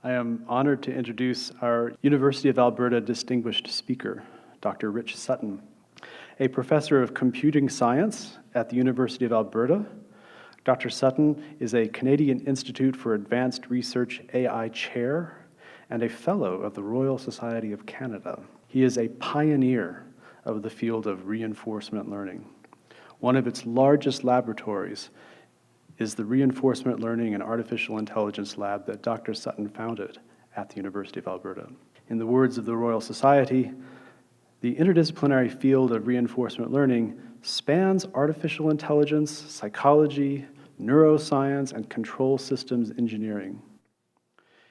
I am honored to introduce our University of Alberta distinguished speaker, Dr. Rich Sutton, a professor of computing science at the University of Alberta. Dr. Sutton is a Canadian Institute for Advanced Research AI chair and a fellow of the Royal Society of Canada. He is a pioneer of the field of reinforcement learning. One of its largest laboratories is the Reinforcement Learning and Artificial Intelligence Lab that Dr. Sutton founded at the University of Alberta. In the words of the Royal Society, the interdisciplinary field of reinforcement learning spans artificial intelligence, psychology, neuroscience, and control systems engineering.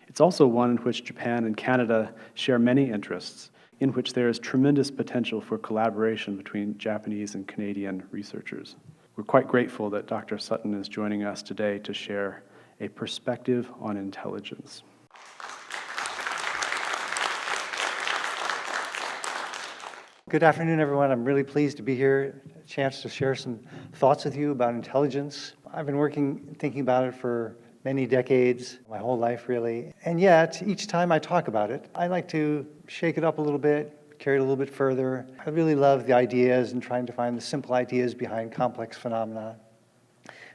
It's also one in which Japan and Canada share many interests, in which there is tremendous potential for collaboration between Japanese and Canadian researchers. We're quite grateful that Dr. Sutton is joining us today to share a perspective on intelligence. Good afternoon, everyone. I'm really pleased to be here, a chance to share some thoughts with you about intelligence. I've been thinking about it for many decades, my whole life really. And yet, each time I talk about it, I like to shake it up a little bit, carry it a little bit further. I really love the ideas and trying to find the simple ideas behind complex phenomena.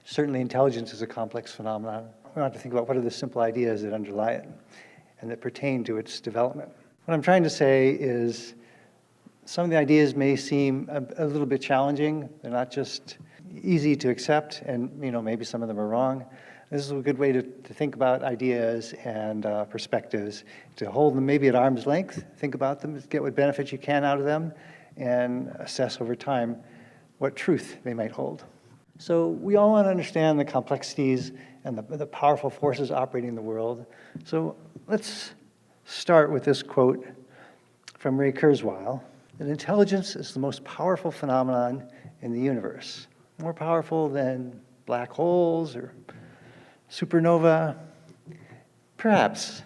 Certainly intelligence is a complex phenomenon. We want to think about what are the simple ideas that underlie it and that pertain to its development. What I'm trying to say is some of the ideas may seem a little bit challenging. They're not just easy to accept, and maybe some of them are wrong. This is a good way to think about ideas and perspectives, to hold them maybe at arm's length, think about them, get what benefits you can out of them, and assess over time what truth they might hold. So we all want to understand the complexities and the powerful forces operating in the world. So let's start with this quote from Ray Kurzweil, that intelligence is the most powerful phenomenon in the universe, more powerful than black holes or supernova? Perhaps,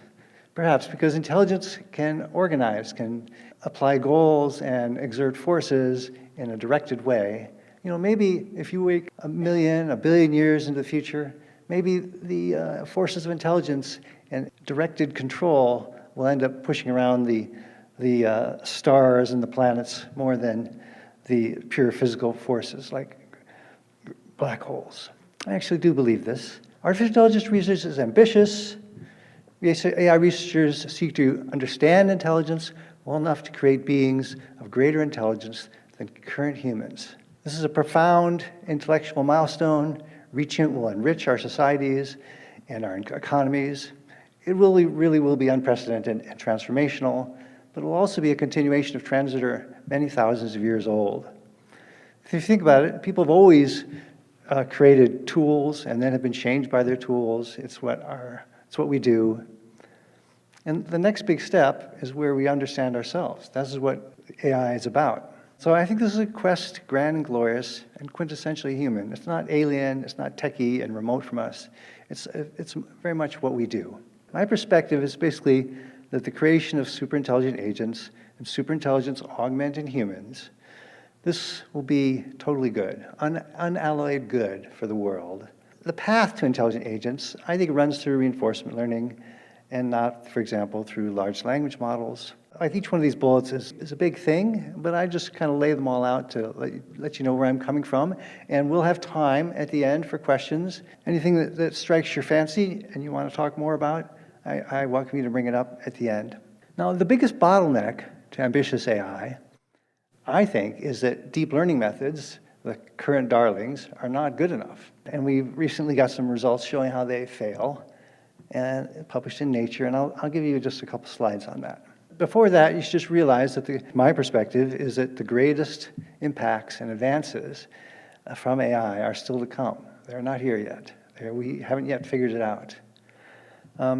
because intelligence can organize, can apply goals and exert forces in a directed way. Maybe if you wait a billion years into the future, maybe the forces of intelligence and directed control will end up pushing around the stars and the planets more than the pure physical forces like black holes. I actually do believe this. Artificial intelligence research is ambitious. AI researchers seek to understand intelligence well enough to create beings of greater intelligence than current humans. This is a profound intellectual milestone. Reaching it will enrich our societies and our economies. It really will be unprecedented and transformational, but it will also be a continuation of trends that are many thousands of years old. If you think about it, people have always created tools and then have been changed by their tools. It's what we do. And the next big step is where we understand ourselves. This is what AI is about. So I think this is a quest, grand and glorious, and quintessentially human. It's not alien, it's not techie and remote from us. It's very much what we do. My perspective is basically that the creation of superintelligent agents and superintelligence augmenting humans, this will be totally good, unalloyed good for the world. The path to intelligent agents, I think, runs through reinforcement learning and not, for example, through large language models. Like each one of these bullets is a big thing, but I just kind of lay them all out to let you know where I'm coming from. And we'll have time at the end for questions. Anything that strikes your fancy and you want to talk more about, I welcome you to bring it up at the end. Now, the biggest bottleneck to ambitious AI, I think, is that deep learning methods, the current darlings, are not good enough. And we recently got some results showing how they fail, and published in Nature, and I'll give you just a couple slides on that. Before that, you should just realize that my perspective is that the greatest impacts and advances from AI are still to come. They're not here yet. We haven't yet figured it out.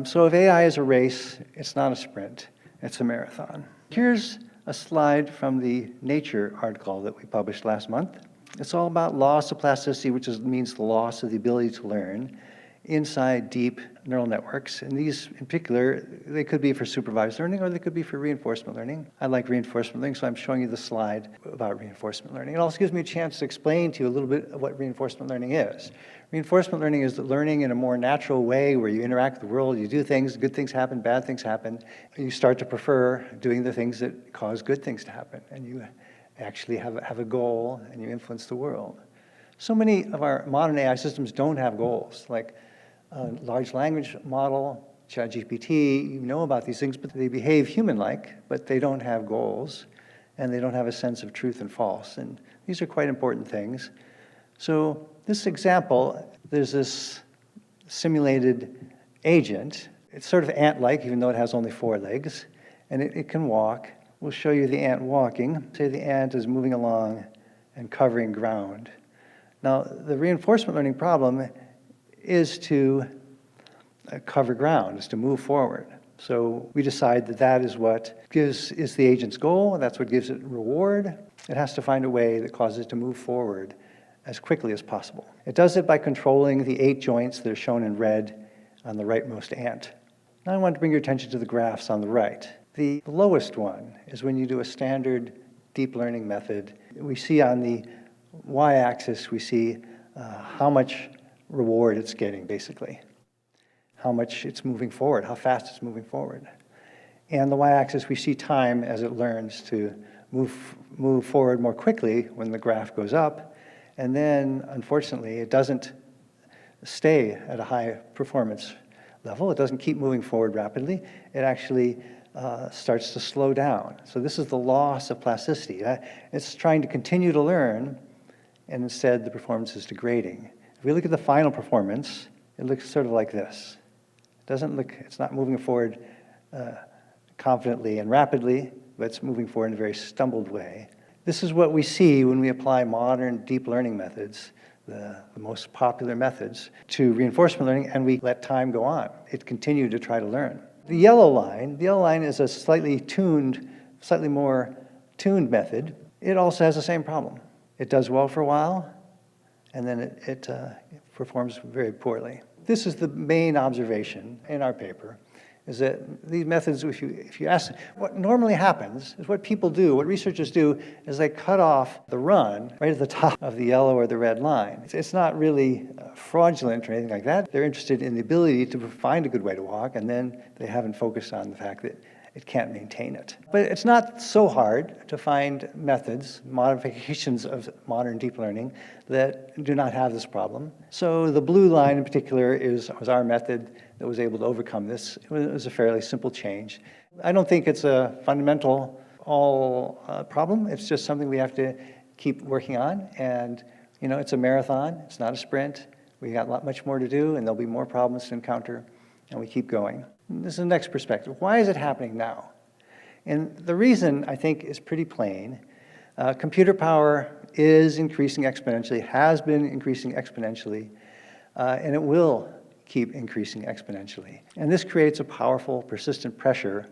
So if AI is a race, it's not a sprint, it's a marathon. Here's a slide from the Nature article that we published last month. It's all about loss of plasticity, which means the loss of the ability to learn inside deep neural networks. And these in particular, they could be for supervised learning or they could be for reinforcement learning. I like reinforcement learning, so I'm showing you the slide about reinforcement learning. It also gives me a chance to explain to you a little bit of what reinforcement learning is. Reinforcement learning is learning in a more natural way where you interact with the world, you do things, good things happen, bad things happen. You start to prefer doing the things that cause good things to happen, and you actually have a goal and you influence the world. So many of our modern AI systems don't have goals, like a large language model, ChatGPT. You know about these things, but they behave human-like, but they don't have goals, and they don't have a sense of truth and false. And these are quite important things. So this example, there's this simulated agent. It's sort of ant-like, even though it has only 4 legs, and it can walk. We'll show you the ant walking. Say the ant is moving along and covering ground. Now, the reinforcement learning problem is to cover ground, is to move forward. So we decide that that is what is the agent's goal, and that's what gives it reward. It has to find a way that causes it to move forward as quickly as possible. It does it by controlling the 8 joints that are shown in red on the rightmost ant. Now I want to bring your attention to the graphs on the right. The lowest one is when you do a standard deep learning method. We see on the y-axis, we see how much reward it's getting, basically. How much it's moving forward, how fast it's moving forward. And the y-axis, we see time as it learns to move forward more quickly when the graph goes up. And then, unfortunately, it doesn't stay at a high performance level. It doesn't keep moving forward rapidly. It actually starts to slow down. So this is the loss of plasticity. It's trying to continue to learn, and instead the performance is degrading. If we look at the final performance, it looks sort of like this. It's not moving forward confidently and rapidly, but it's moving forward in a very stumbled way. This is what we see when we apply modern deep learning methods, the most popular methods, to reinforcement learning, and we let time go on. It continued to try to learn. The yellow line is a slightly more tuned method. It also has the same problem. It does well for a while, and then it performs very poorly. This is the main observation in our paper, is that these methods, if you ask, what normally happens is what people do, what researchers do, is they cut off the run right at the top of the yellow or the red line. It's not really fraudulent or anything like that. They're interested in the ability to find a good way to walk, and then they haven't focused on the fact that it can't maintain it. But it's not so hard to find methods, modifications of modern deep learning that do not have this problem. So the blue line in particular was our method that was able to overcome this. It was a fairly simple change. I don't think it's a fundamental problem. It's just something we have to keep working on. And it's a marathon. It's not a sprint. We got much more to do, and there'll be more problems to encounter, and we keep going. This is the next perspective. Why is it happening now? And the reason, I think, is pretty plain. Computer power is increasing exponentially, has been increasing exponentially, and it will keep increasing exponentially. And this creates a powerful, persistent pressure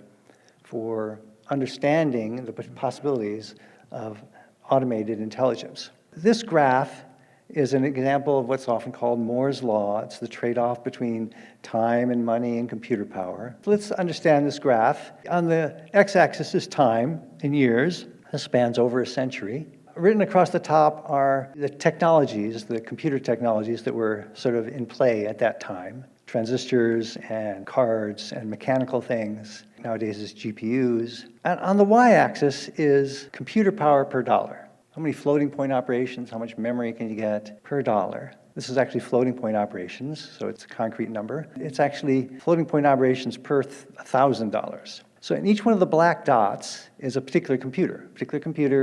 for understanding the possibilities of automated intelligence. This graph is an example of what's often called Moore's Law. It's the trade-off between time and money and computer power. Let's understand this graph. On the x-axis is time in years. This spans over a century. Written across the top are the technologies, the computer technologies that were sort of in play at that time. Transistors and cards and mechanical things. Nowadays it's GPUs. And on the y-axis is computer power per dollar. How many floating point operations, how much memory can you get per dollar? This is actually floating point operations, so it's a concrete number. It's actually floating point operations per $1,000. So in each one of the black dots is a particular computer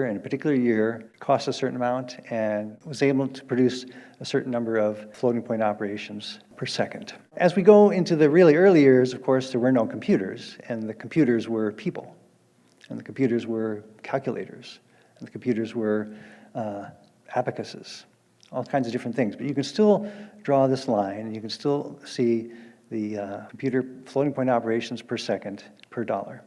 in a particular year costs a certain amount and was able to produce a certain number of floating point operations per second. As we go into the really early years, of course, there were no computers, and the computers were people, and the computers were calculators. And the computers were abacuses, all kinds of different things. But you can still draw this line, and you can still see the computer floating point operations per second per dollar,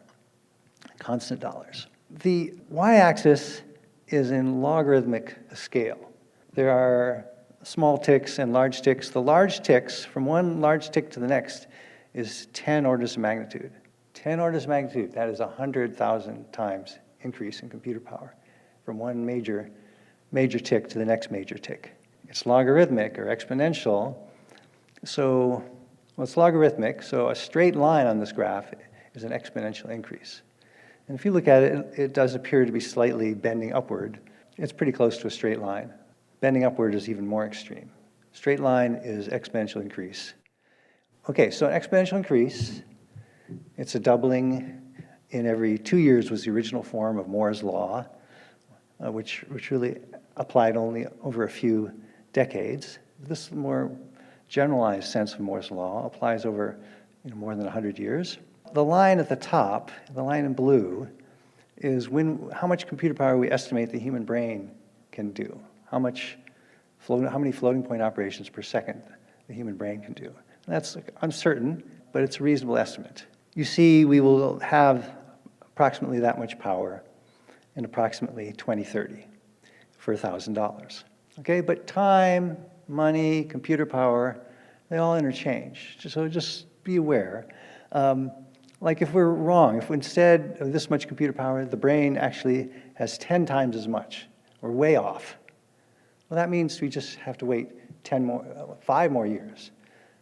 constant dollars. The y-axis is in logarithmic scale. There are small ticks and large ticks. The large ticks, from one large tick to the next, is 10 orders of magnitude. 10 orders of magnitude, that is 100,000 times increase in computer power from one major tick to the next major tick. It's logarithmic or exponential, so well, it's logarithmic, so a straight line on this graph is an exponential increase. And if you look at it, it does appear to be slightly bending upward. It's pretty close to a straight line. Bending upward is even more extreme. Straight line is exponential increase. Okay, so an exponential increase, it's a doubling in every 2 years was the original form of Moore's law, which really applied only over a few decades. This more generalized sense of Moore's law applies over more than 100 years. The line at the top, the line in blue, is how much computer power we estimate the human brain can do. How many floating point operations per second the human brain can do. And that's uncertain, but it's a reasonable estimate. You see, we will have approximately that much power in approximately 2030 for $1,000. Okay, but time, money, computer power, they all interchange. So just be aware. Like if we're wrong, if instead of this much computer power, the brain actually has 10 times as much, we're way off. Well, that means we just have to wait 5 more years.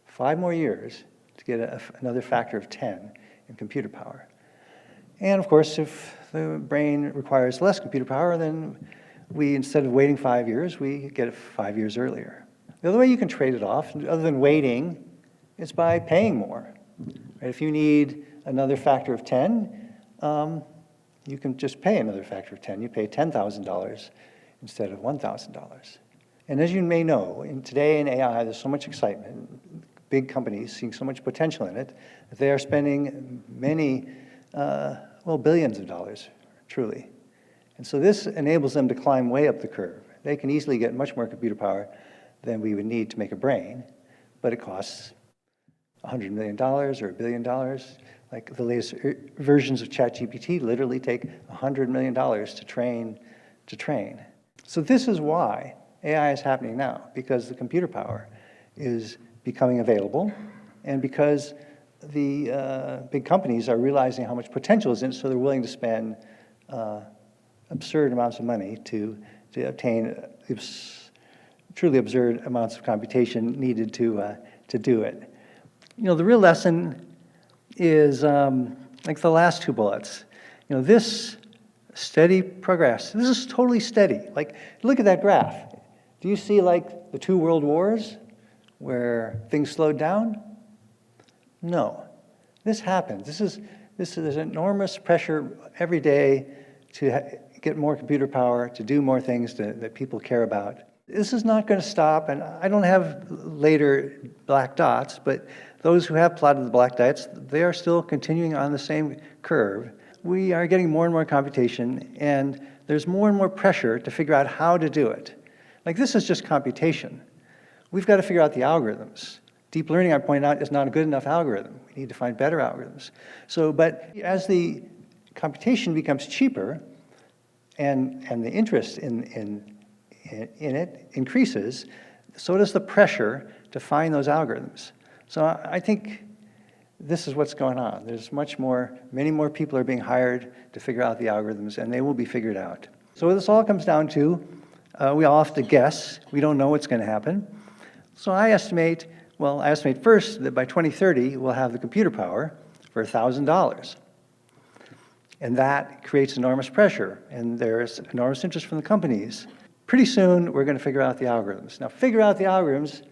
5 more years to get another factor of 10 in computer power. And of course, if the brain requires less computer power, then we, instead of waiting 5 years, we get it 5 years earlier. The other way you can trade it off, other than waiting, is by paying more. Right? If you need another factor of 10, you can just pay another factor of 10. You pay $10,000 instead of $1,000. And as you may know, today in AI, there's so much excitement, big companies seeing so much potential in it, that they are spending many, billions of dollars, truly. And so this enables them to climb way up the curve. They can easily get much more computer power than we would need to make a brain, but it costs $100 million or $1 billion. Like the latest versions of ChatGPT literally take $100 million to train. So this is why AI is happening now, because the computer power is becoming available, and because the big companies are realizing how much potential is in it, so they're willing to spend absurd amounts of money to obtain truly absurd amounts of computation needed to do it. The real lesson is like the last 2 bullets. This steady progress, this is totally steady. Like, look at that graph. Do you see like the 2 world wars where things slowed down? No. This happens. There's enormous pressure every day to get more computer power, to do more things that people care about. This is not going to stop, and I don't have later black dots, but those who have plotted the black dots, they are still continuing on the same curve. We are getting more and more computation, and there's more and more pressure to figure out how to do it. Like, this is just computation. We've got to figure out the algorithms. Deep learning, I pointed out, is not a good enough algorithm. We need to find better algorithms. But as the computation becomes cheaper, and the interest in it increases, so does the pressure to find those algorithms. So I think this is what's going on. There's many more people are being hired to figure out the algorithms, and they will be figured out. So what this all comes down to, we all have to guess. We don't know what's going to happen. So I estimate first that by 2030, we'll have the computer power for $1,000. And that creates enormous pressure, and there's enormous interest from the companies. Pretty soon, we're going to figure out the algorithms. Now, figure out the algorithms,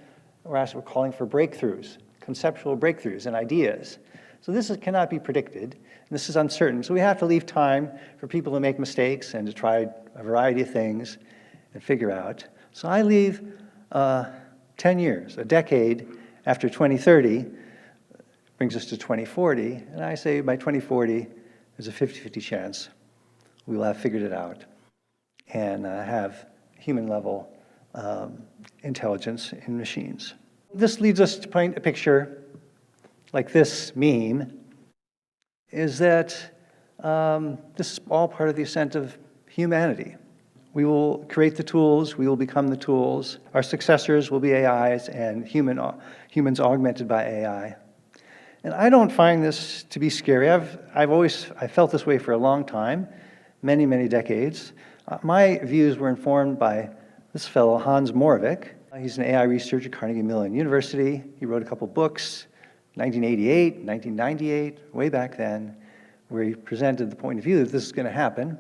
we're calling for breakthroughs, conceptual breakthroughs and ideas. So this cannot be predicted, and this is uncertain. So we have to leave time for people to make mistakes and to try a variety of things and figure out. So I leave 10 years, a decade after 2030, brings us to 2040, and I say by 2040, there's a 50-50 chance we will have figured it out and have human-level intelligence in machines. This leads us to paint a picture like this meme, is that this is all part of the ascent of humanity. We will create the tools, we will become the tools. Our successors will be AIs and humans augmented by AI. And I don't find this to be scary. I felt this way for a long time, many, many decades. My views were informed by this fellow, Hans Moravec. He's an AI researcher at Carnegie Mellon University. He wrote a couple books, 1988, 1998, way back then, where he presented the point of view that this is going to happen.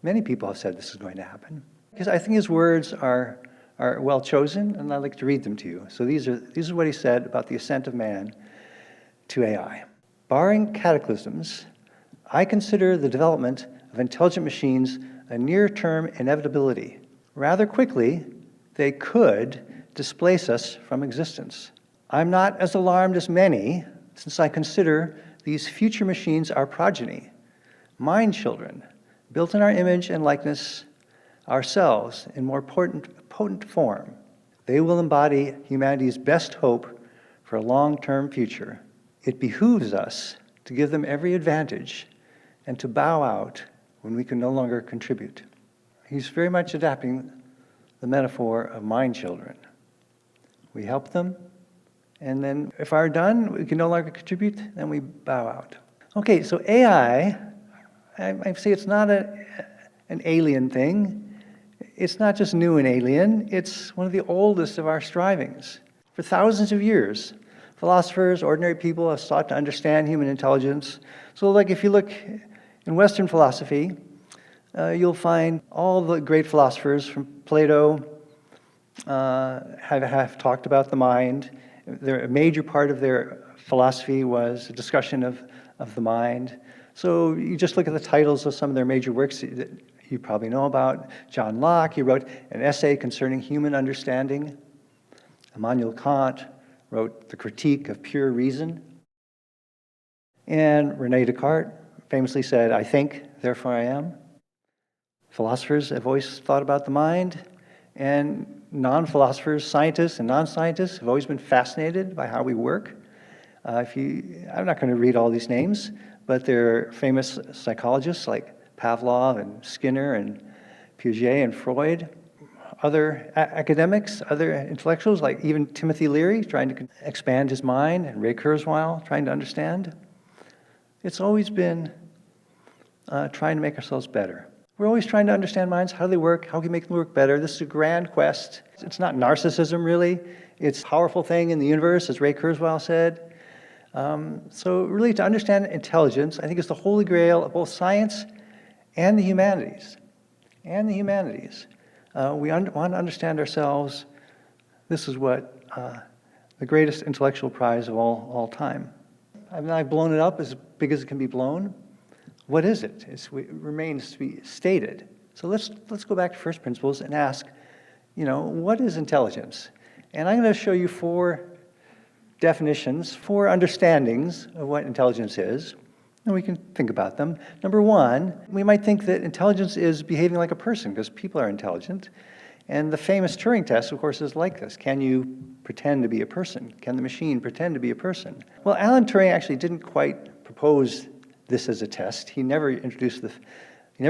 Many people have said this is going to happen. Because I think his words are well chosen, and I'd like to read them to you. So these are what he said about the ascent of man to AI. Barring cataclysms, I consider the development of intelligent machines a near-term inevitability. Rather quickly, they could displace us from existence. I'm not as alarmed as many, since I consider these future machines our progeny, mind children, built in our image and likeness, ourselves in more potent form. They will embody humanity's best hope for a long-term future. It behooves us to give them every advantage and to bow out when we can no longer contribute. He's very much adapting the metaphor of mind children. We help them, and then if we're done, we can no longer contribute, then we bow out. Okay, so AI, I say it's not an alien thing. It's not just new and alien, it's one of the oldest of our strivings. For thousands of years, philosophers, ordinary people have sought to understand human intelligence. So like if you look in Western philosophy, you'll find all the great philosophers from Plato have talked about the mind. A major part of their philosophy was a discussion of the mind. So you just look at the titles of some of their major works that you probably know about. John Locke, he wrote an essay concerning human understanding. Immanuel Kant wrote The Critique of Pure Reason. And René Descartes famously said, I think, therefore I am. Philosophers have always thought about the mind, and non-philosophers, scientists and non-scientists have always been fascinated by how we work. I'm not going to read all these names, but there are famous psychologists like Pavlov and Skinner and Piaget and Freud, other academics, other intellectuals like even Timothy Leary trying to expand his mind, and Ray Kurzweil trying to understand. It's always been trying to make ourselves better. We're always trying to understand minds, how do they work, how can we make them work better. This is a grand quest. It's not narcissism, really. It's a powerful thing in the universe, as Ray Kurzweil said. So really to understand intelligence, I think is the holy grail of both science and the humanities. We want to understand ourselves. This is what the greatest intellectual prize of all time. I've blown it up as big as it can be blown. What is it? It remains to be stated. So let's go back to first principles and ask, what is intelligence? And I'm going to show you 4 definitions, 4 understandings of what intelligence is, and we can think about them. Number 1, we might think that intelligence is behaving like a person, because people are intelligent. And the famous Turing test, of course, is like this. Can you pretend to be a person? Can the machine pretend to be a person? Well, Alan Turing actually didn't quite propose this as a test. He never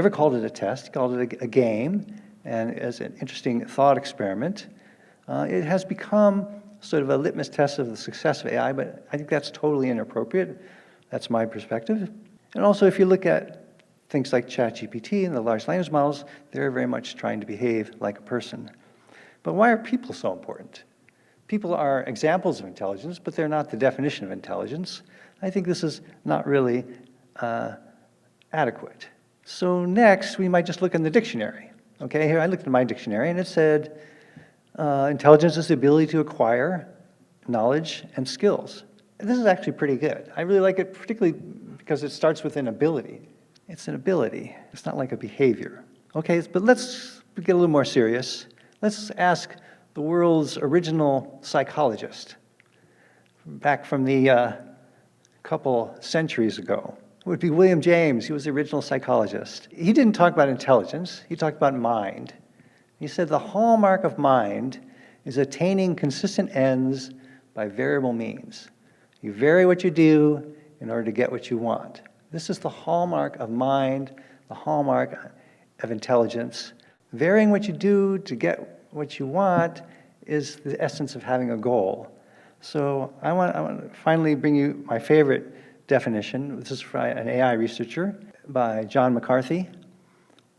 called it a test. He called it a game, and as an interesting thought experiment. It has become sort of a litmus test of the success of AI, but I think that's totally inappropriate. That's my perspective. And also, if you look at things like ChatGPT and the large language models, they're very much trying to behave like a person. But why are people so important? People are examples of intelligence, but they're not the definition of intelligence. I think this is not really adequate. So next, we might just look in the dictionary. Okay, here I looked in my dictionary, and it said, intelligence is the ability to acquire knowledge and skills. And this is actually pretty good. I really like it, particularly because it starts with an ability. It's an ability. It's not like a behavior. Okay, but let's get a little more serious. Let's ask the world's original psychologist, back from the couple centuries ago. It would be William James. He was the original psychologist. He didn't talk about intelligence. He talked about mind. He said the hallmark of mind is attaining consistent ends by variable means. You vary what you do in order to get what you want. This is the hallmark of mind, the hallmark of intelligence. Varying what you do to get what you want is the essence of having a goal. So I want to finally bring you my favorite definition. This is from an AI researcher by John McCarthy,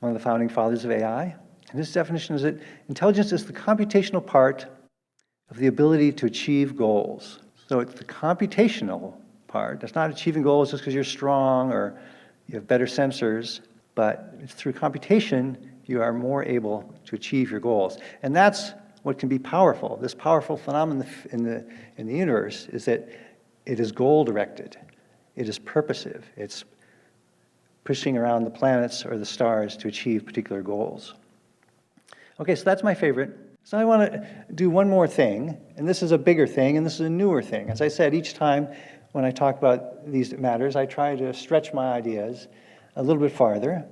one of the founding fathers of AI. And his definition is that intelligence is the computational part of the ability to achieve goals. So it's the computational part. That's not achieving goals just because you're strong or you have better sensors, but it's through computation you are more able to achieve your goals. And that's what can be powerful. This powerful phenomenon in the universe is that it is goal-directed. It is purposive. It's pushing around the planets or the stars to achieve particular goals. Okay, so that's my favorite. So I want to do one more thing, and this is a bigger thing, and this is a newer thing. As I said, each time when I talk about these matters, I try to stretch my ideas a little bit farther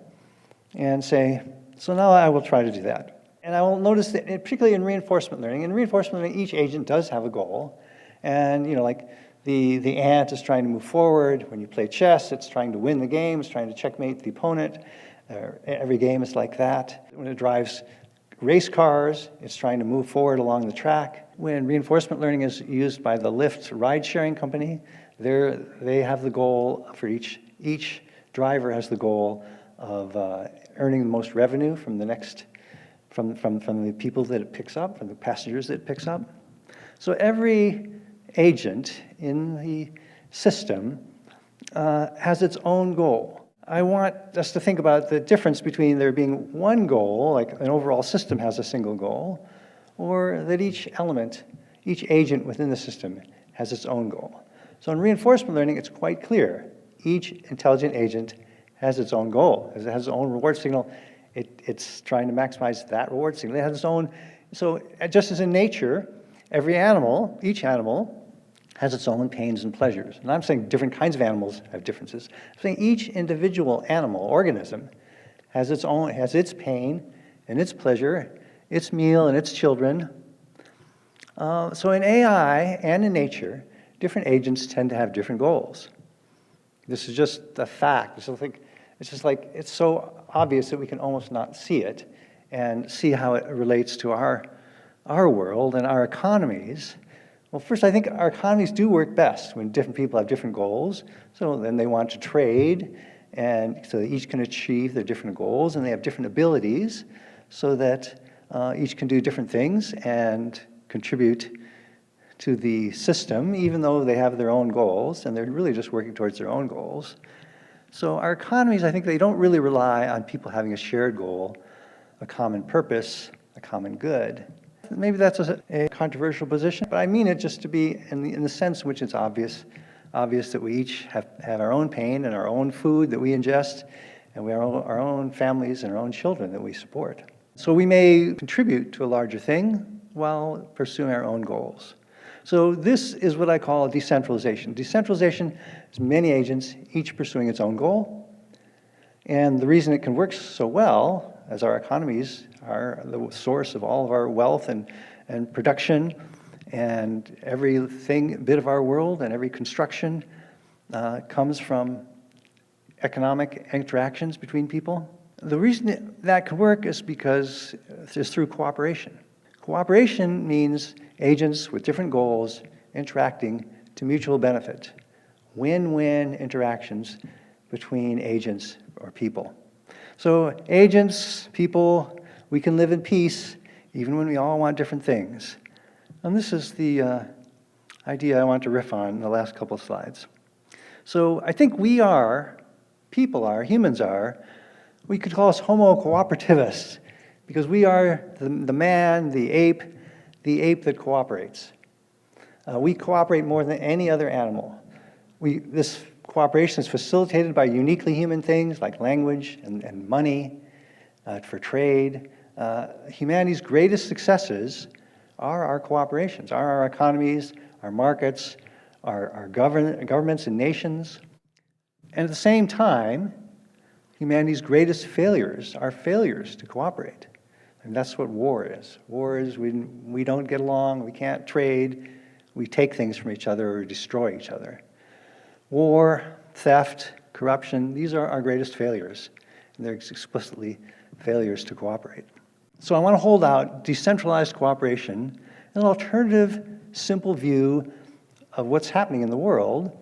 and say, so now I will try to do that. And I will notice that, particularly in reinforcement learning, each agent does have a goal. And, like the ant is trying to move forward. When you play chess, it's trying to win the game, it's trying to checkmate the opponent. Every game is like that. When it drives race cars, it's trying to move forward along the track. When reinforcement learning is used by the Lyft ride-sharing company, they have the goal for each driver has the goal of earning the most revenue from the people that it picks up, from the passengers that it picks up. So every agent in the system has its own goal. I want us to think about the difference between there being one goal, like an overall system has a single goal, or that each element, each agent within the system has its own goal. So in reinforcement learning, it's quite clear. Each intelligent agent has its own goal. It has its own reward signal. It's trying to maximize that reward signal. It has its own, so just as in nature, each animal has its own pains and pleasures. And I'm saying different kinds of animals have differences. I'm saying each individual animal, organism, has its pain and its pleasure, its meal and its children. So in AI and in nature, different agents tend to have different goals. This is just a fact. It's so obvious that we can almost not see it and see how it relates to our world and our economies. Well, first, I think our economies do work best when different people have different goals. So then they want to trade, and so they each can achieve their different goals, and they have different abilities so that each can do different things and contribute to the system, even though they have their own goals, and they're really just working towards their own goals. So our economies, I think they don't really rely on people having a shared goal, a common purpose, a common good. Maybe that's a controversial position, but I mean it just to be in the sense in which it's obvious that we each have our own pain and our own food that we ingest, and we have our own families and our own children that we support. So we may contribute to a larger thing while pursuing our own goals. So this is what I call decentralization. Decentralization is many agents, each pursuing its own goal. And the reason it can work so well, as our economies are the source of all of our wealth and production, and everything, bit of our world and every construction comes from economic interactions between people. The reason that can work is because it's through cooperation. Cooperation means agents with different goals interacting to mutual benefit. Win-win interactions between agents or people. So agents, people, we can live in peace even when we all want different things. And this is the idea I want to riff on in the last couple of slides. So I think humans are, we could call us homo cooperativists, because we are the man, the ape that cooperates. We cooperate more than any other animal. This cooperation is facilitated by uniquely human things like language and money for trade. Humanity's greatest successes are our cooperations, are our economies, our markets, our governments and nations. And at the same time, humanity's greatest failures are failures to cooperate. And that's what war is. War is we don't get along, we can't trade, we take things from each other or destroy each other. War, theft, corruption, these are our greatest failures. And they're explicitly failures to cooperate. So I want to hold out decentralized cooperation, an alternative, simple view of what's happening in the world.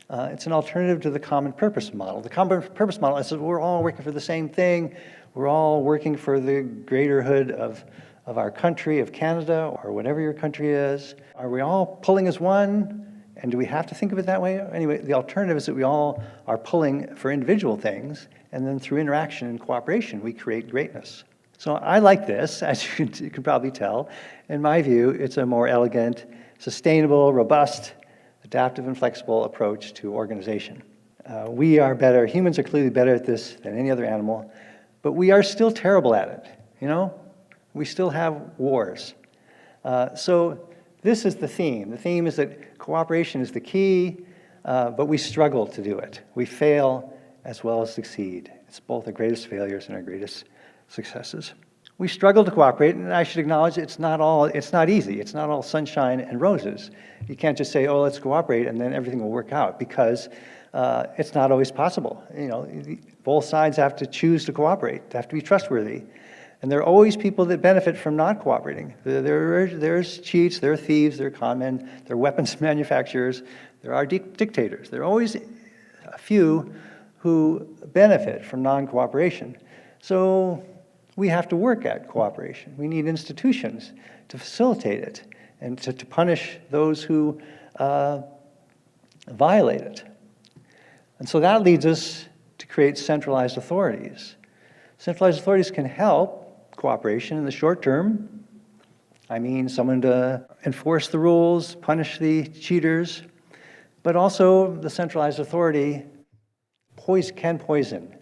It's an alternative to the common purpose model. The common purpose model is that we're all working for the same thing. We're all working for the greater good of our country, of Canada, or whatever your country is. Are we all pulling as one? And do we have to think of it that way? Anyway, the alternative is that we all are pulling for individual things, and then through interaction and cooperation, we create greatness. So I like this, as you can probably tell. In my view, it's a more elegant, sustainable, robust, adaptive, and flexible approach to organization. We are better, humans are clearly better at this than any other animal, but we are still terrible at it, you know? We still have wars. So this is the theme. The theme is that cooperation is the key, but we struggle to do it. We fail as well as succeed. It's both our greatest failures and our greatest successes. We struggle to cooperate, and I should acknowledge it's not easy. It's not all sunshine and roses. You can't just say, oh, let's cooperate, and then everything will work out, because it's not always possible. You know, both sides have to choose to cooperate. They have to be trustworthy. And there are always people that benefit from not cooperating. There's cheats, there are thieves, there are con men, there are weapons manufacturers, there are dictators. There are always a few who benefit from non-cooperation. So we have to work at cooperation. We need institutions to facilitate it and to punish those who violate it. And so that leads us to create centralized authorities. Centralized authorities can help cooperation in the short term. I mean, someone to enforce the rules, punish the cheaters, but also the centralized authority can poison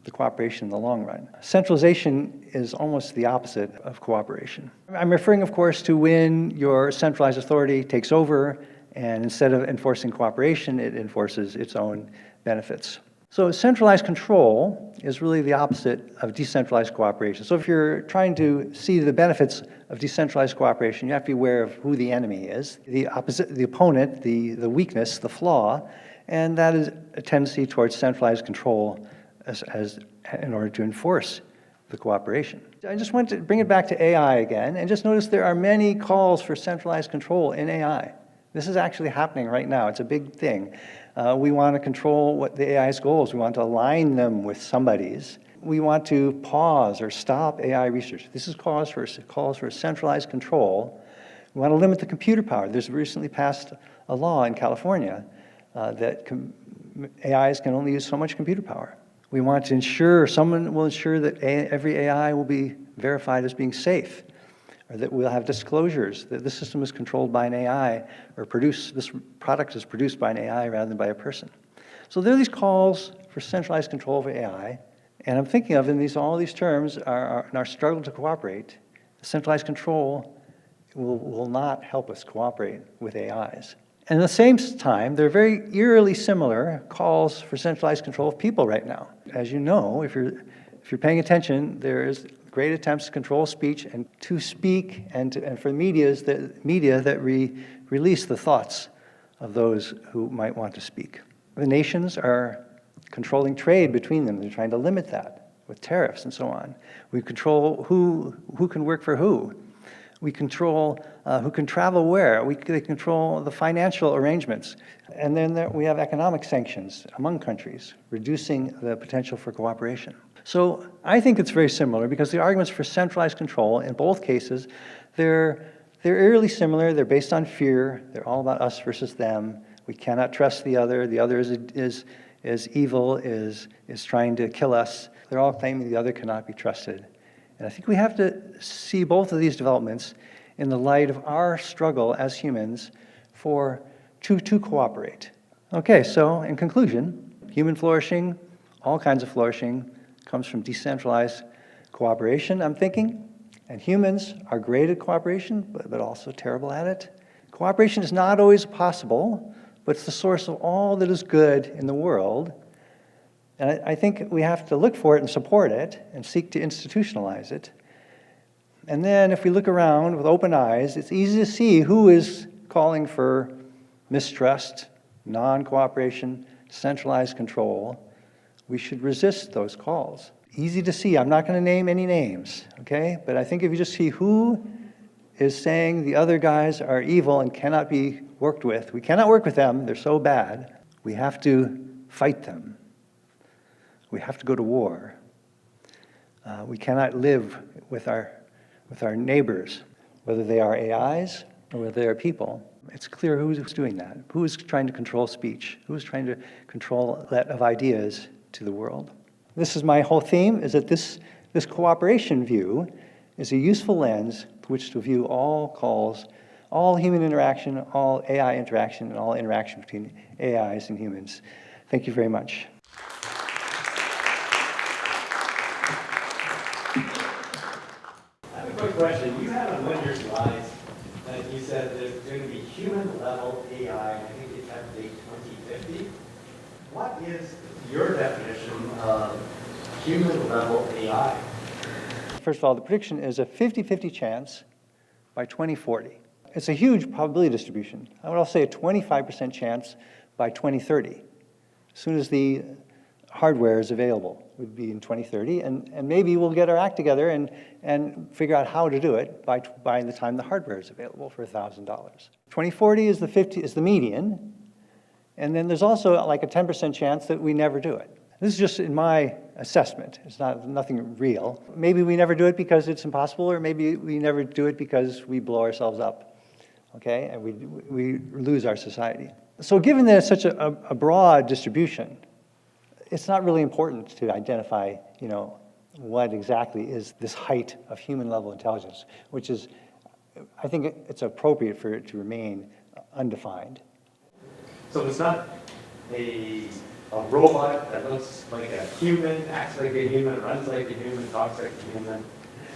the cooperation in the long run. Centralization is almost the opposite of cooperation. I'm referring, of course, to when your centralized authority takes over, and instead of enforcing cooperation, it enforces its own benefits. So centralized control is really the opposite of decentralized cooperation. So if you're trying to see the benefits of decentralized cooperation, you have to be aware of who the enemy is, the opponent, the weakness, the flaw, and that is a tendency towards centralized control as in order to enforce the cooperation. I just want to bring it back to AI again, and just notice there are many calls for centralized control in AI. This is actually happening right now. It's a big thing. We want to control what the AI's goals. We want to align them with somebody's. We want to pause or stop AI research. This is calls for centralized control. We want to limit the computer power. There's recently passed a law in California that AIs can only use so much computer power. We want to ensure, someone will ensure that every AI will be verified as being safe, or that we'll have disclosures that this system is controlled by an AI, or this product is produced by an AI rather than by a person. So there are these calls for centralized control of AI, and I'm thinking of in all these terms in our struggle to cooperate. Centralized control will not help us cooperate with AIs. And at the same time, there are very eerily similar calls for centralized control of people right now. As you know, if you're paying attention, there is great attempts to control speech and to speak, and for media that release the thoughts of those who might want to speak. The nations are controlling trade between them. They're trying to limit that with tariffs and so on. We control who can work for who. We control who can travel where. They control the financial arrangements. And then we have economic sanctions among countries, reducing the potential for cooperation. So I think it's very similar, because the arguments for centralized control in both cases, they're eerily similar. They're based on fear. They're all about us versus them. We cannot trust the other. The other is evil, is trying to kill us. They're all claiming the other cannot be trusted. And I think we have to see both of these developments in the light of our struggle as humans to cooperate. Okay, so in conclusion, human flourishing, all kinds of flourishing, comes from decentralized cooperation, I'm thinking. And humans are great at cooperation, but also terrible at it. Cooperation is not always possible, but it's the source of all that is good in the world. And I think we have to look for it and support it and seek to institutionalize it. And then if we look around with open eyes, it's easy to see who is calling for mistrust, non-cooperation, centralized control. we should resist those calls. Easy to see. I'm not going to name any names, okay? But I think if you just see who is saying the other guys are evil and cannot be worked with, we cannot work with them, they're so bad, we have to fight them. We have to go to war. We cannot live with our neighbors, whether they are AIs or whether they are people. It's clear who's doing that, who is trying to control speech, who is trying to control that of ideas to the world. This is my whole theme, is that this cooperation view is a useful lens through which to view all calls, all human interaction, all AI interaction, and all interaction between AIs and humans. Thank you very much. I have a quick question. You had on one of your slides that you said there's going to be human-level AI, I think it's at date 2050. What is your definition of human-level AI? First of all, the prediction is a 50-50 chance by 2040. It's a huge probability distribution. I would also say a 25% chance by 2030. As soon as the hardware is available, would be in 2030, and maybe we'll get our act together and figure out how to do it by the time the hardware is available for $1,000. 2040 is the median, and then there's also like a 10% chance that we never do it. This is just in my assessment. It's nothing real. Maybe we never do it because it's impossible, or maybe we never do it because we blow ourselves up, okay, and we lose our society. So given that it's such a broad distribution, it's not really important to identify, what exactly is this height of human-level intelligence, which is, I think it's appropriate for it to remain undefined. So it's not a robot that looks like a human, acts like a human, runs like a human, talks like a human.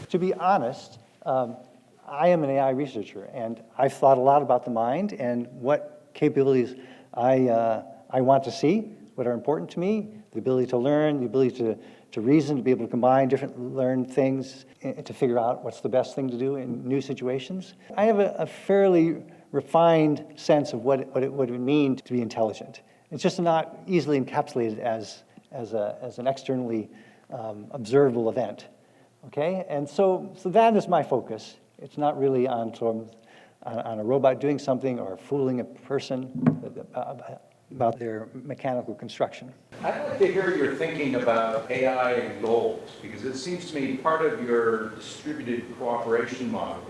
To be honest, I am an AI researcher, and I've thought a lot about the mind and what capabilities I want to see, what are important to me, the ability to learn, the ability to reason, to be able to combine different learned things, and to figure out what's the best thing to do in new situations. I have a fairly refined sense of what it would mean to be intelligent. It's just not easily encapsulated as an externally observable event, okay? And so that is my focus. It's not really on a robot doing something or fooling a person about their mechanical construction. I'd like to hear your thinking about AI and goals, because it seems to me part of your distributed cooperation model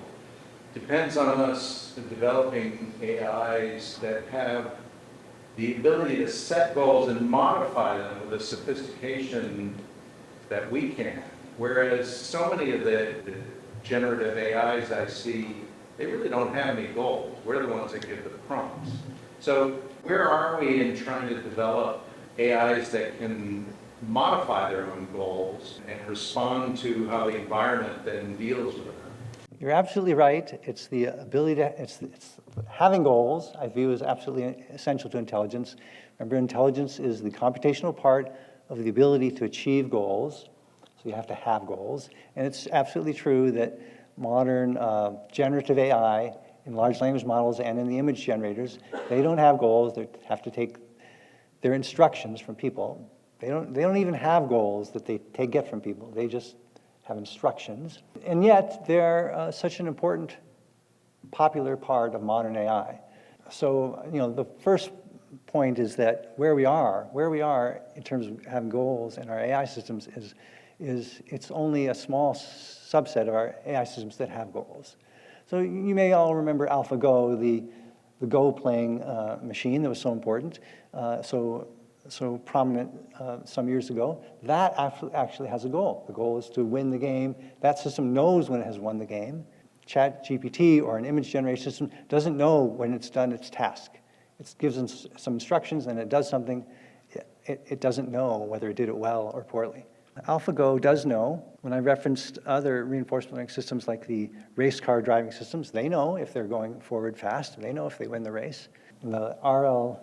depends on us developing AIs that have the ability to set goals and modify them with a sophistication that we can. Whereas so many of the generative AIs I see, they really don't have any goals. We're the ones that give the prompts. So where are we in trying to develop AIs that can modify their own goals and respond to how the environment then deals with them? You're absolutely right. It's the ability to, it's having goals, I view as absolutely essential to intelligence. Remember, intelligence is the computational part of the ability to achieve goals. So you have to have goals. And it's absolutely true that modern generative AI in large language models and in the image generators, they don't have goals. They have to take their instructions from people. They don't even have goals that they get from people. They just have instructions. And yet, they're such an important, popular part of modern AI. So, the first point is that where we are in terms of having goals in our AI systems is it's only a small subset of our AI systems that have goals. So you may all remember AlphaGo, the Go playing machine that was so important, so prominent some years ago. That actually has a goal. The goal is to win the game. That system knows when it has won the game. ChatGPT or an image generation system doesn't know when it's done its task. It gives them some instructions and it does something. It doesn't know whether it did it well or poorly. AlphaGo does know. When I referenced other reinforcement learning systems like the race car driving systems, they know if they're going forward fast. They know if they win the race. And the RL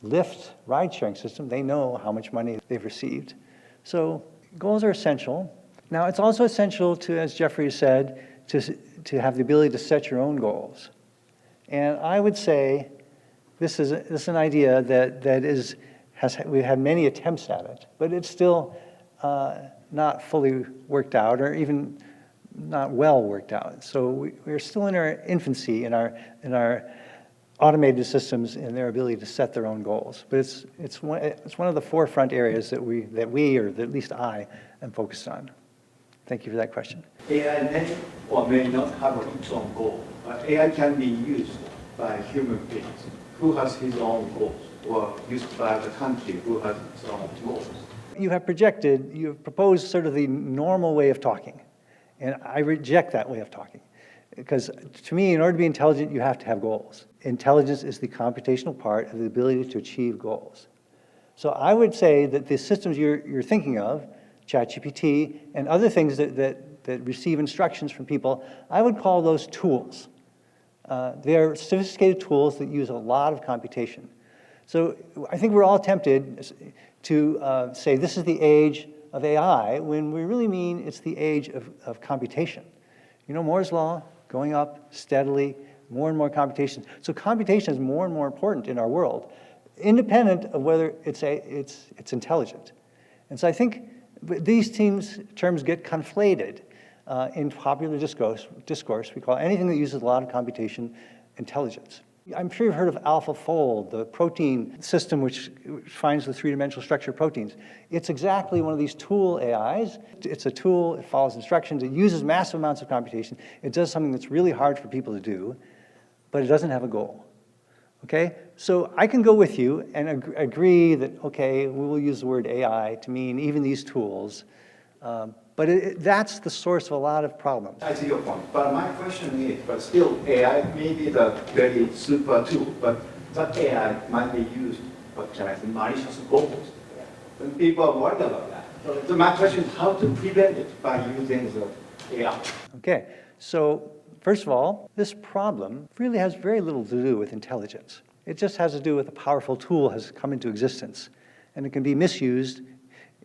Lyft ride-sharing system, they know how much money they've received. So goals are essential. Now, it's also essential to, as Jeffrey said, to have the ability to set your own goals. And I would say this is an idea that is we've had many attempts at it, but it's still not fully worked out, or even not well worked out. So we're still in our infancy in our automated systems and their ability to set their own goals. But it's one of the forefront areas that we, or at least I, am focused on. Thank you for that question. AI may or may not have its own goal, but AI can be used by human beings who has his own goals, or used by the country who has its own goals. You have proposed sort of the normal way of talking, and I reject that way of talking. Because to me, in order to be intelligent, you have to have goals. Intelligence is the computational part of the ability to achieve goals. So I would say that the systems you're thinking of, ChatGPT and other things that receive instructions from people, I would call those tools. They're sophisticated tools that use a lot of computation. So I think we're all tempted to say this is the age of AI, when we really mean it's the age of computation. You know, Moore's law, going up steadily, more and more computation. So computation is more and more important in our world, independent of whether it's intelligent. And so I think these terms get conflated in popular discourse. We call anything that uses a lot of computation intelligence. I'm sure you've heard of AlphaFold, the protein system which finds the three-dimensional structure of proteins. It's exactly one of these tool AIs. It's a tool, it follows instructions, it uses massive amounts of computation. It does something that's really hard for people to do, but it doesn't have a goal. Okay? So I can go with you and agree that, okay, we will use the word AI to mean even these tools, but that's the source of a lot of problems. I see your point, but my question is, but still AI may be the very super tool, but that AI might be used for malicious goals. And people are worried about that. So my question is how to prevent it by using the AI. Okay, so first of all, this problem really has very little to do with intelligence. It just has to do with a powerful tool has come into existence, and it can be misused,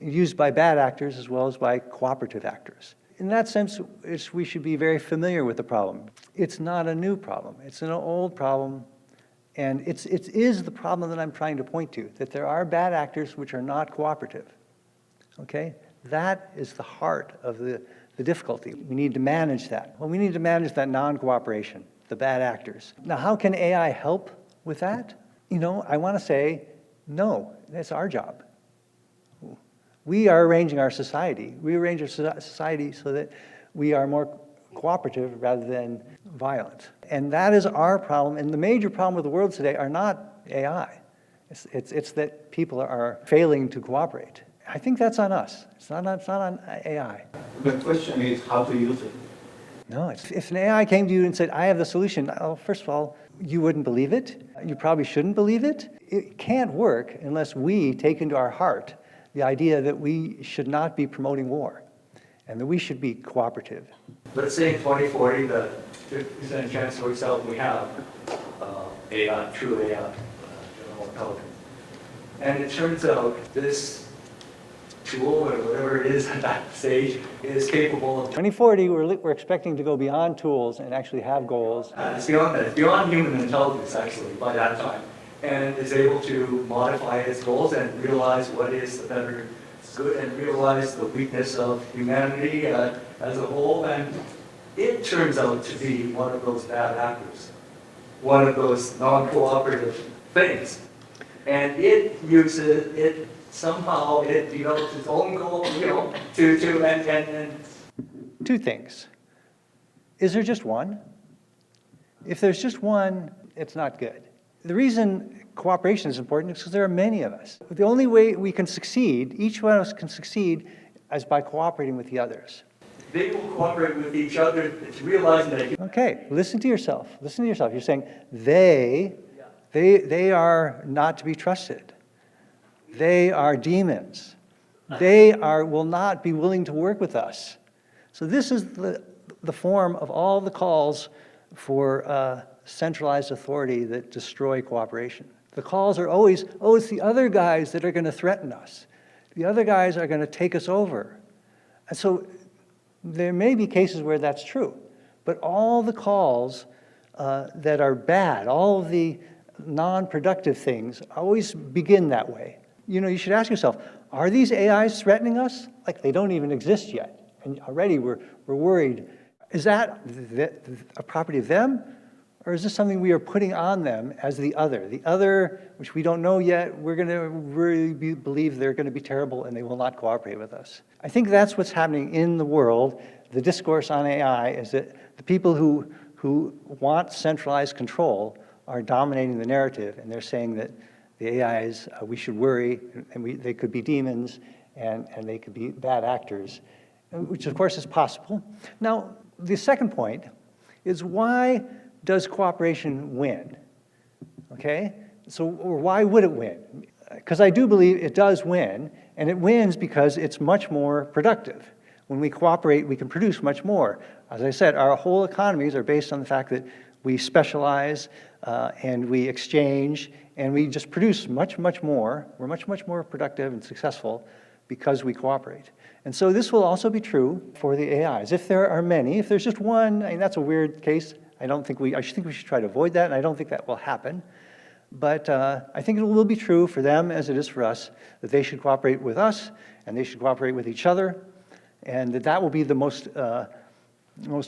used by bad actors as well as by cooperative actors. In that sense, we should be very familiar with the problem. It's not a new problem. It's an old problem, and it is the problem that I'm trying to point to, that there are bad actors which are not cooperative. Okay? That is the heart of the difficulty. We need to manage that. Well, we need to manage that non-cooperation, the bad actors. Now, how can AI help with that? You know, I want to say, no, that's our job. We are arranging our society. We arrange our society so that we are more cooperative rather than violent. And that is our problem. And the major problem with the world today are not AI. It's that people are failing to cooperate. I think that's on us. It's not on AI. The question is how to use it. No, if an AI came to you and said, I have the solution, well, first of all, you wouldn't believe it. You probably shouldn't believe it. It can't work unless we take into our heart the idea that we should not be promoting war and that we should be cooperative. Let's say in 2040, the 50% chance works out, we have AI, true AI, general intelligence. And it turns out this tool, or whatever it is at that stage, is capable of... 2040, we're expecting to go beyond tools and actually have goals. It's beyond that. It's beyond human intelligence, actually, by that time. And is able to modify its goals and realize what is the better good and realize the weakness of humanity as a whole. And it turns out to be one of those bad actors, one of those non-cooperative things. And it uses it somehow, it develops its own goal, and Two things. Is there just one? If there's just one, it's not good. The reason cooperation is important is because there are many of us. The only way we can succeed, each one of us can succeed, is by cooperating with the others. they will cooperate with each other. It's realizing that... Okay, listen to yourself. Listen to yourself. You're saying they are not to be trusted. They are demons. They will not be willing to work with us. So this is the form of all the calls for centralized authority that destroy cooperation. The calls are always, oh, it's the other guys that are going to threaten us. The other guys are going to take us over. And so there may be cases where that's true, but all the calls that are bad, all of the non-productive things always begin that way. you should ask yourself, are these AIs threatening us? Like they don't even exist yet, and already we're worried. Is that a property of them, or is this something we are putting on them as the other? The other, which we don't know yet, we're going to really believe they're going to be terrible and they will not cooperate with us. I think that's what's happening in the world. The discourse on AI is that the people who want centralized control are dominating the narrative, and they're saying that the AIs, we should worry, and they could be demons, and they could be bad actors, which of course is possible. Now, the second point is, why does cooperation win? Okay? So, or why would it win? Because I do believe it does win, and it wins because it's much more productive. When we cooperate, we can produce much more. As I said, our whole economies are based on the fact that we specialize and we exchange, and we just produce much, much more. We're much, much more productive and successful because we cooperate. And so this will also be true for the AIs. If there are many, if there's just one, I mean, that's a weird case. I think we should try to avoid that, and I don't think that will happen. But I think it will be true for them as it is for us, that they should cooperate with us, and they should cooperate with each other, and that will be the most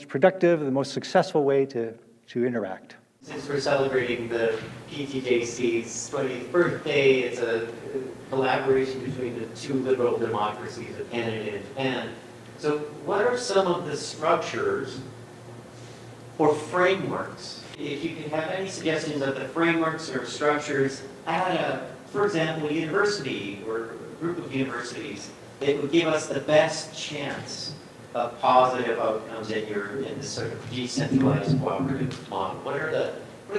productive, the most successful way to interact. Since we're celebrating the PTJC's 20th birthday, it's a collaboration between the two liberal democracies of Canada and Japan. So what are some of the structures or frameworks? If you can have any suggestions of the frameworks or structures at for example, a university or a group of universities that would give us the best chance of positive outcomes in this sort of decentralized cooperative model? What are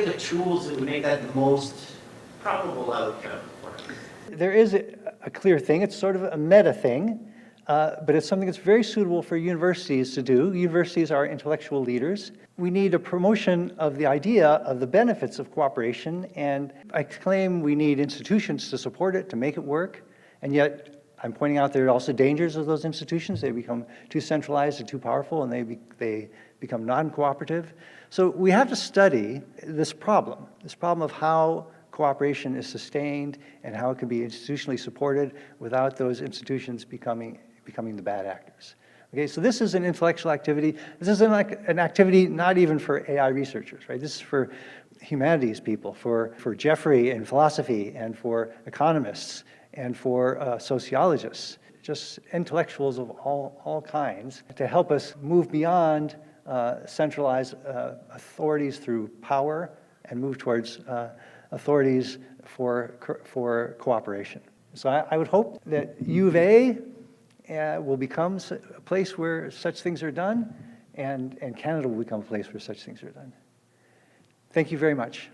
the tools that would make that the most probable outcome for us? There is a clear thing. It's sort of a meta thing, but it's something that's very suitable for universities to do. Universities are intellectual leaders. We need a promotion of the idea of the benefits of cooperation, and I claim we need institutions to support it, to make it work, and yet I'm pointing out there are also dangers of those institutions. They become too centralized and too powerful, and they become non-cooperative. So we have to study this problem of how cooperation is sustained and how it can be institutionally supported without those institutions becoming the bad actors. Okay, so this is an intellectual activity. This is an activity not even for AI researchers, right? This is for humanities people, for Jeffrey in philosophy, and for economists, and for sociologists, just intellectuals of all kinds, to help us move beyond centralized authorities through power and move towards authorities for cooperation. So I would hope that U of A will become a place where such things are done, and Canada will become a place where such things are done. Thank you very much.